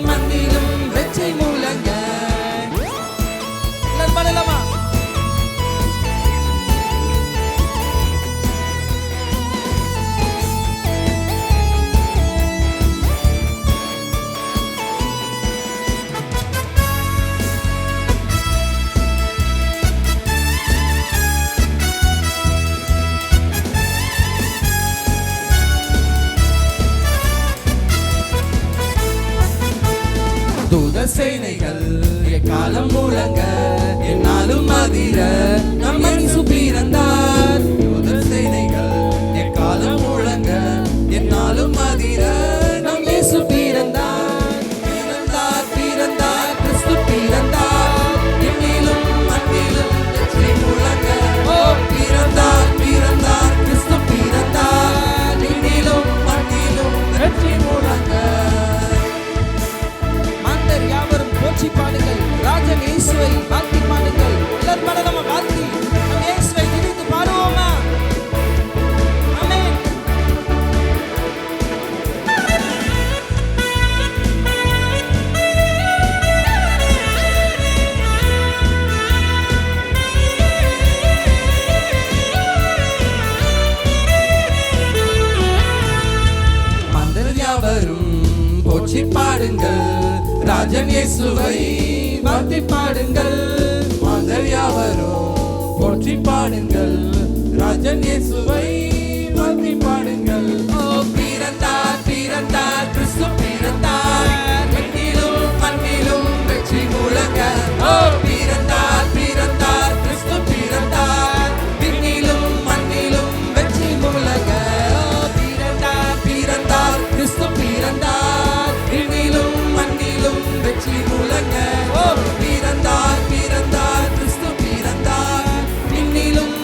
மண்ணிலும் வெற்றி முழங்க. எல்லாரும் பாடலாமா? தூத சேனைகள் எக்காலம் முழங்க, என்னாலும் அதிர நம் இயேசு பிறந்தார். தூத சேனைகள் எக்காலம் முழங்க, என்னாலும் அதிர நம் இயேசு பிறந்தார். பிறந்தார் பிறந்தார் கிறிஸ்து பிறந்தார், விண்ணிலும் மண்ணிலும் வெற்றி முழங்க. ஓ பிறந்தார் பிறந்தார் கிறிஸ்து பிறந்தார், விண்ணிலும் மண்ணிலும் வெற்றி முழங்க. போற்றி பாடுங்கள், ராஜன் இயேசுவை வாழ்த்தி பாடுங்கள். எல்லாரும் பாடலாமா? வாழ்த்தி நம் இயேசுவை துதித்து பாடுவோமா? ஆமென். மந்தர் யாவரும் போற்றி பாடுங்கள், ராஜன் இயேசுவை வாழ்த்தி பாடுங்கள். மாந்தர் யாவரும் போற்றி பாடுங்கள், ராஜன் இயேசுவை வாழ்த்தி பாடுங்கள். ஓ பிறந்தார் பிறந்தார் கிறிஸ்து பிறந்தார், விண்ணிலும் மண்ணிலும் வெற்றி முழங்க. ஓ பிறந்தார் பிறந்தார் கிறிஸ்து பிறந்தார், விண்ணிலும் மண்ணிலும் வெற்றி முழங்க. ஓ பிறந்தார் பிறந்தார் கிறிஸ்து பிறந்தார், விண்ணிலும் மண்ணிலும் வெற்றி முழங்க. ஓ பிறந்தார் பிறந்தார் கிறிஸ்து பிறந்தார், விண்ணிலும்